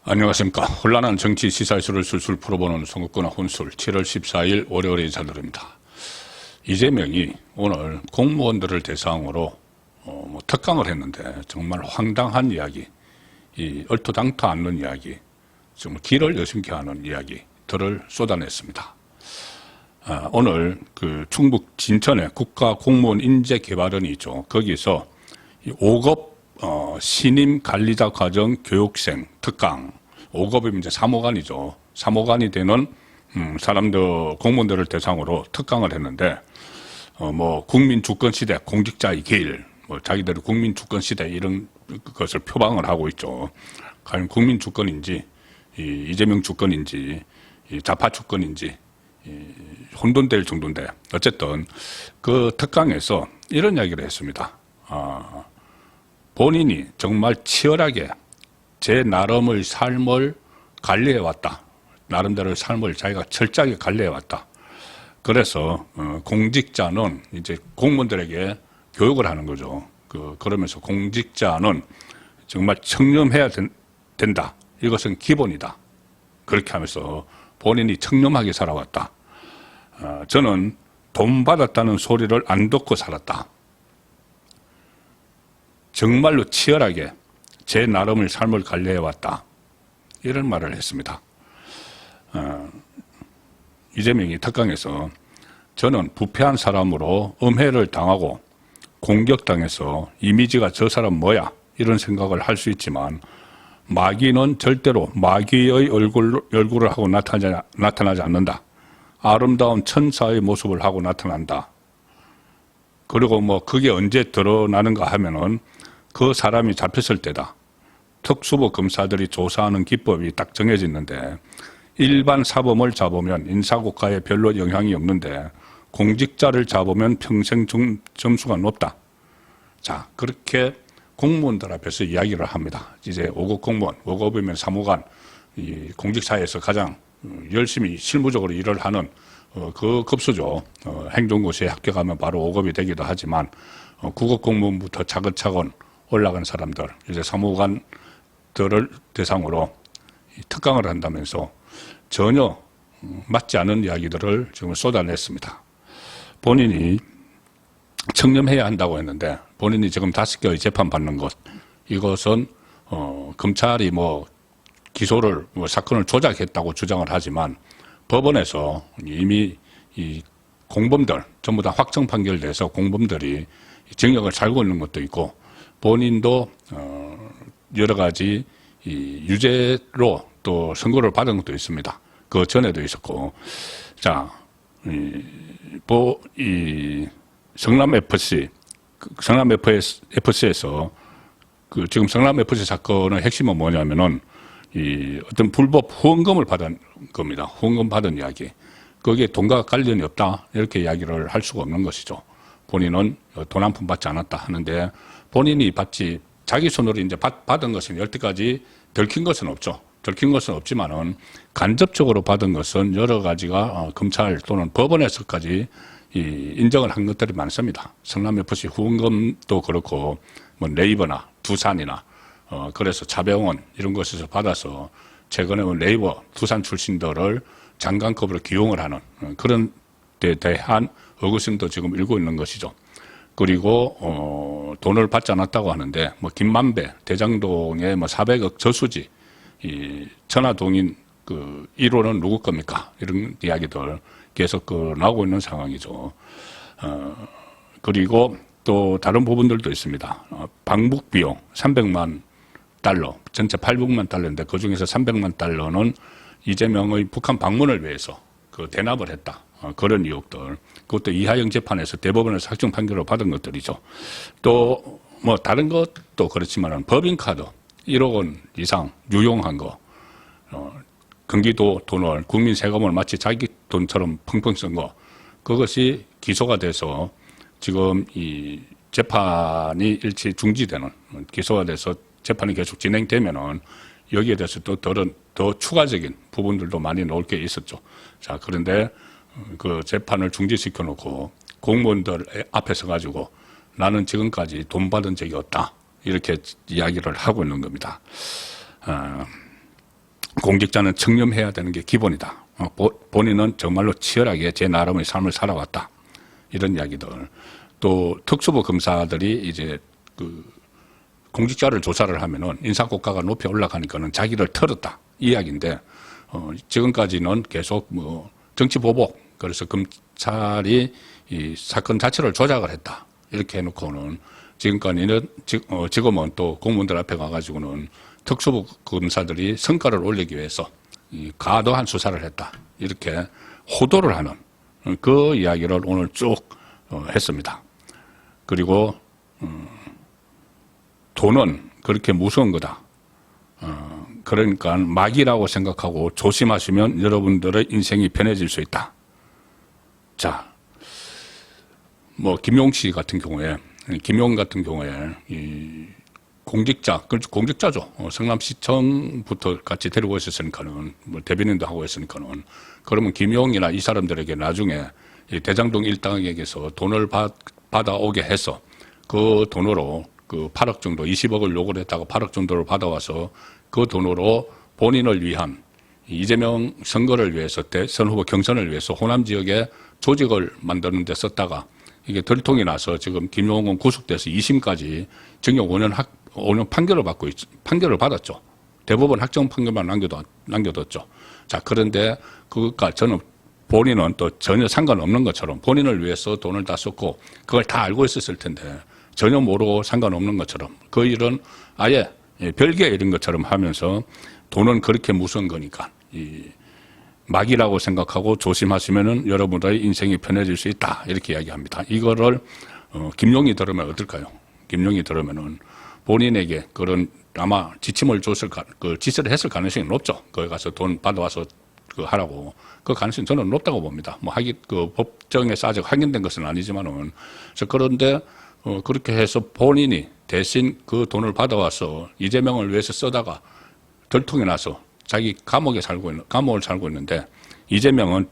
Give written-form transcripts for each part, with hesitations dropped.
안녕하십니까. 혼란한 정치 시사이슈를 술술 풀어보는 선거권의 혼술 7월 14일 월요일에 인사드립니다. 이재명이 오늘 공무원들을 대상으로 특강을 했는데 정말 황당한 이야기, 이 얼토당토 않는 이야기, 정말 기를 여심케 하는 이야기들을 쏟아냈습니다. 오늘 그 충북 진천의 국가공무원 인재개발원이 있죠. 거기서 5급 신임 관리자 과정 교육생 특강, 5급이면 이제 사무관이죠. 사무관이 되는 사람들, 공무원들을 대상으로 특강을 했는데, 국민 주권 시대, 공직자의 길, 자기들이 국민 주권 시대 이런 것을 표방을 하고 있죠. 과연 국민 주권인지, 이재명 주권인지, 좌파 주권인지, 혼돈될 정도인데, 어쨌든 그 특강에서 이런 이야기를 했습니다. 본인이 정말 치열하게 제 나름의 삶을 관리해왔다. 나름대로 삶을 자기가 철저하게 관리해왔다. 그래서 공직자는 이제 공무원들에게 교육을 하는 거죠. 그러면서 공직자는 정말 청렴해야 된다. 이것은 기본이다. 그렇게 하면서 본인이 청렴하게 살아왔다. 저는 돈 받았다는 소리를 안 듣고 살았다. 정말로 치열하게 제 나름의 삶을 관리해왔다. 이런 말을 했습니다. 이재명이 특강에서 저는 부패한 사람으로 음해를 당하고 공격당해서 이미지가 저 사람 뭐야? 이런 생각을 할 수 있지만 마귀는 절대로 마귀의 얼굴을 하고 나타나지 않는다. 아름다운 천사의 모습을 하고 나타난다. 그리고 그게 언제 드러나는가 하면은 그 사람이 잡혔을 때다. 특수부 검사들이 조사하는 기법이 딱 정해지는데 일반 사범을 잡으면 인사고과에 별로 영향이 없는데 공직자를 잡으면 평생 점수가 높다. 자, 그렇게 공무원들 앞에서 이야기를 합니다. 이제 5급 공무원, 5급이면 사무관, 이 공직사회에서 가장 열심히 실무적으로 일을 하는 그 급수죠. 행정고시에 합격하면 바로 5급이 되기도 하지만 9급 공무원부터 차근차근 올라간 사람들, 이제 사무관들을 대상으로 특강을 한다면서 전혀 맞지 않은 이야기들을 지금 쏟아냈습니다. 본인이 청렴해야 한다고 했는데 본인이 지금 5개의 재판받는 것, 이것은 검찰이 기소를 사건을 조작했다고 주장을 하지만 법원에서 이미 이 공범들 전부 다 확정 판결돼서 공범들이 징역을 살고 있는 것도 있고 본인도 여러 가지 유죄로 또 선고를 받은 것도 있습니다. 그 전에도 있었고, 자, 성남 FC에서 지금 성남 FC 사건의 핵심은 뭐냐면은 어떤 불법 후원금을 받은 겁니다. 후원금 받은 이야기. 거기에 돈과 관련이 없다. 이렇게 이야기를 할 수가 없는 것이죠. 본인은 돈 한 푼 받지 않았다 하는데 본인이 자기 손으로 이제 받은 것은 여태까지 들킨 것은 없죠. 들킨 것은 없지만은 간접적으로 받은 것은 여러 가지가 검찰 또는 법원에서까지 인정을 한 것들이 많습니다. 성남FC 후원금도 그렇고 네이버나 두산이나 그래서 자병원 이런 곳에서 받아서 최근에 네이버 두산 출신들을 장관급으로 기용을 하는 그런 데 대한 의구심도 지금 일고 있는 것이죠. 그리고 돈을 받지 않았다고 하는데 김만배 대장동에 400억 저수지 천하동인 1호는 누구 겁니까? 이런 이야기들 계속 나오고 있는 상황이죠. 그리고 또 다른 부분들도 있습니다. 방북 비용 300만 달러, 전체 800만 달러인데 그 중에서 300만 달러는 이재명의 북한 방문을 위해서 대납을 했다. 그런 의혹들. 그것도 이하영 재판에서 대법원에서 확정 판결을 받은 것들이죠. 또 다른 것도 그렇지만 법인카드 1억 원 이상 유용한 거, 경기도 돈을 국민 세금을 마치 자기 돈처럼 펑펑 쓴 거, 그것이 기소가 돼서 지금 이 재판이 일시 중지되는, 기소가 돼서 재판이 계속 진행되면은 여기에 대해서 또 더 추가적인 부분들도 많이 나올 게 있었죠. 자, 그런데 그 재판을 중지시켜 놓고 공무원들 앞에서 가지고 나는 지금까지 돈 받은 적이 없다. 이렇게 이야기를 하고 있는 겁니다. 공직자는 청렴해야 되는 게 기본이다. 본인은 정말로 치열하게 제 나름의 삶을 살아왔다. 이런 이야기들. 또 특수부 검사들이 이제 그 공직자를 조사를 하면은 인사고가가 높이 올라가니까는 자기를 털었다. 이 이야기인데, 지금까지는 계속 뭐 정치 보복, 그래서 검찰이 이 사건 자체를 조작을 했다. 이렇게 해놓고는 지금까지는, 지금은 또 공무원들 앞에 가가지고는 특수부 검사들이 성과를 올리기 위해서 이 과도한 수사를 했다. 이렇게 호도를 하는 그 이야기를 오늘 쭉 했습니다. 그리고 돈은 그렇게 무서운 거다. 그러니까 막이라고 생각하고 조심하시면 여러분들의 인생이 편해질 수 있다. 자, 뭐 김용 씨 같은 경우에, 김용 같은 경우에 이 공직자죠. 성남시청부터 같이 데리고 있었으니까는, 뭐 대변인도 하고 있으니까는, 그러면 김용이나 이 사람들에게 나중에 이 대장동 일당에게서 돈을 받아오게 해서 그 돈으로 그 8억 정도, 20억을 요구를 했다가 8억 정도를 받아와서 그 돈으로 본인을 위한 이재명 선거를 위해서 대선 후보 경선을 위해서 호남 지역에 조직을 만드는 데 썼다가 이게 들통이 나서 지금 김용은 구속돼서 2심까지 징역 5년 판결을 받았죠. 대법원 확정 판결만 남겨뒀죠. 자, 그런데 그것과 저는 본인은 또 전혀 상관없는 것처럼 본인을 위해서 돈을 다 썼고 그걸 다 알고 있었을 텐데 전혀 모르고 상관없는 것처럼 그 일은 아예 별개 일인 것처럼 하면서 돈은 그렇게 무서운 거니까 이 막이라고 생각하고 조심하시면은 여러분들의 인생이 편해질 수 있다. 이렇게 이야기합니다. 이거를 김용이 들으면 어떨까요? 김용이 들으면은 본인에게 그런 아마 지침을 지시를 했을 가능성이 높죠. 거기 가서 돈 받아와서 하라고. 그 가능성이 저는 높다고 봅니다. 뭐 법정에서 아직 확인된 것은 아니지만은. 그런데 그렇게 해서 본인이 대신 그 돈을 받아와서 이재명을 위해서 쓰다가 들통이 나서 자기 감옥을 살고 있는데 이재명은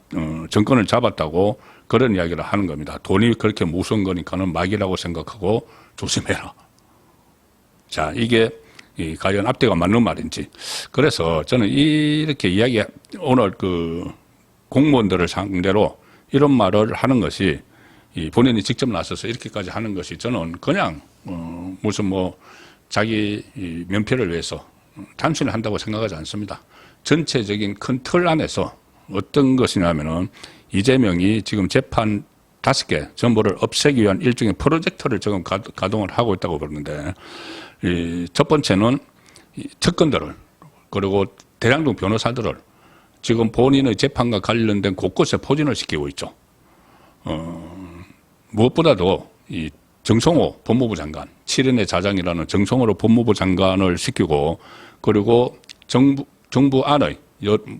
정권을 잡았다고 그런 이야기를 하는 겁니다. 돈이 그렇게 무서운 거니까는 막이라고 생각하고 조심해라. 자, 이게 과연 앞뒤가 맞는 말인지. 그래서 저는 이렇게 오늘 그 공무원들을 상대로 이런 말을 하는 것이 본인이 직접 나서서 이렇게까지 하는 것이 저는 그냥 무슨 뭐 자기 면피를 위해서 단순히 한다고 생각하지 않습니다. 전체적인 큰 틀 안에서 어떤 것이냐면은 이재명이 지금 재판 5개 전부를 없애기 위한 일종의 프로젝트를 지금 가동을 하고 있다고 그러는데 첫 번째는 특권들을 그리고 대장동 변호사들을 지금 본인의 재판과 관련된 곳곳에 포진을 시키고 있죠. 무엇보다도 이 정성호 법무부 장관, 7인의 자장이라는 정성호로 법무부 장관을 시키고 그리고 정부 안의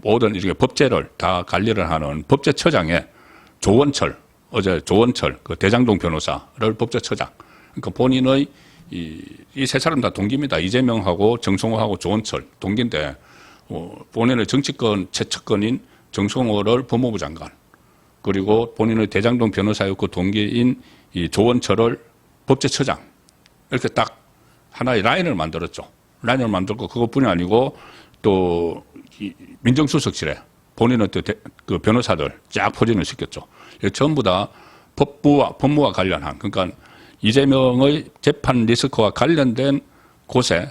모든 이렇게 법제를 다 관리를 하는 법제처장에 조원철, 어제 조원철 그 대장동 변호사를 법제처장. 그러니까 본인의 이 세 사람 다 동기입니다. 이재명하고 정성호하고 조원철 동기인데 본인의 정치권 최측근인 정성호를 법무부 장관 그리고 본인의 대장동 변호사였고 동기인 이 조원철을 법제처장 이렇게 딱 하나의 라인을 만들었죠. 라인을 만들고 그것뿐이 아니고 또 민정수석실에 본인의 그 변호사들 쫙 포진을 시켰죠. 전부 다 법무와 관련한 그러니까 이재명의 재판 리스크와 관련된 곳에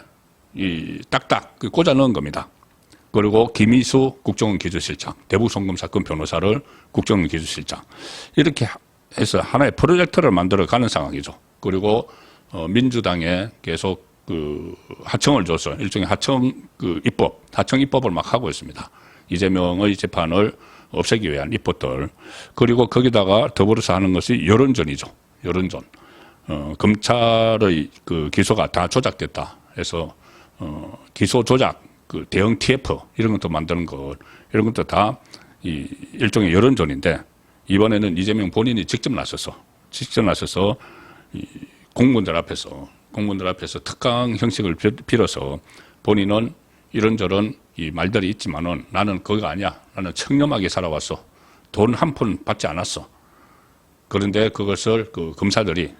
딱딱 꽂아 넣은 겁니다. 그리고 김희수 국정원 기조실장, 대북송금 사건 변호사를 국정원 기조실장 이렇게 해서 하나의 프로젝트를 만들어 가는 상황이죠. 그리고 민주당에 계속 그 하청을 줘서 일종의 하청 입법을 막 하고 있습니다. 이재명의 재판을 없애기 위한 입법들. 그리고 거기다가 더불어서 하는 것이 여론전이죠. 여론전. 검찰의 그 기소가 다 조작됐다 해서 기소 조작 그 대응 TF 이런 것도 만드는 것 이런 것도 다 일종의 여론전인데 이번에는 이재명 본인이 직접 나서서 이 공무원들 앞에서 특강 형식을 빌어서 본인은 이런저런 이 말들이 있지만은 나는 그거 아니야. 나는 청렴하게 살아왔어. 돈 한 푼 받지 않았어. 그런데 그것을 그 검사들이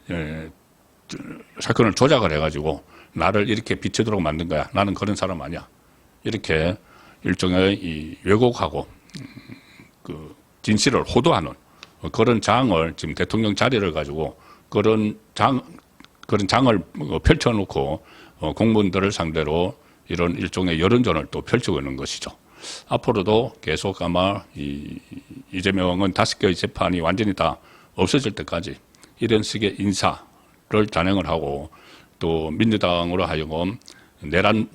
사건을 조작을 해가지고 나를 이렇게 비춰도록 만든 거야. 나는 그런 사람 아니야. 이렇게 일종의 이 왜곡하고 그 진실을 호도하는 그런 장을 지금 대통령 자리를 가지고 그런 장을 펼쳐놓고 공무원들을 상대로 이런 일종의 여론전을 또 펼치고 있는 것이죠. 앞으로도 계속 아마 이재명은 5개의 재판이 완전히 다 없어질 때까지 이런 식의 인사를 단행을 하고 또 민주당으로 하여금 내란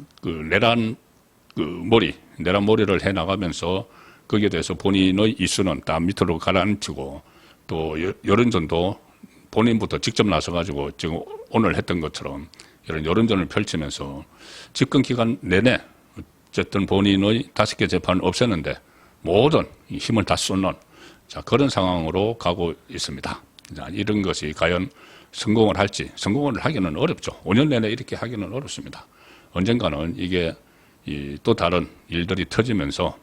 머리를 해 나가면서 거기에 대해서 본인의 이수는 다 밑으로 가라앉히고 또 여론전도 본인부터 직접 나서가지고 지금 오늘 했던 것처럼 이런 여론전을 펼치면서 집권 기간 내내 어쨌든 본인의 5개 재판을 없앴는데 모든 힘을 다 쏟는 그런 상황으로 가고 있습니다. 이런 것이 과연 성공을 할지, 성공을 하기는 어렵죠. 5년 내내 이렇게 하기는 어렵습니다. 언젠가는 이게 또 다른 일들이 터지면서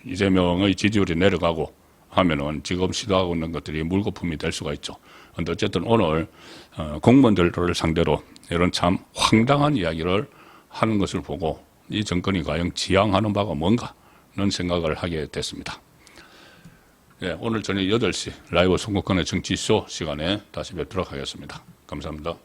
이재명의 지지율이 내려가고 하면은 지금 시도하고 있는 것들이 물거품이 될 수가 있죠. 그런데 어쨌든 오늘 공무원들을 상대로 이런 참 황당한 이야기를 하는 것을 보고 이 정권이 과연 지향하는 바가 뭔가는 생각을 하게 됐습니다. 예, 오늘 저녁 8시 라이브 송국권의 정치쇼 시간에 다시 뵙도록 하겠습니다. 감사합니다.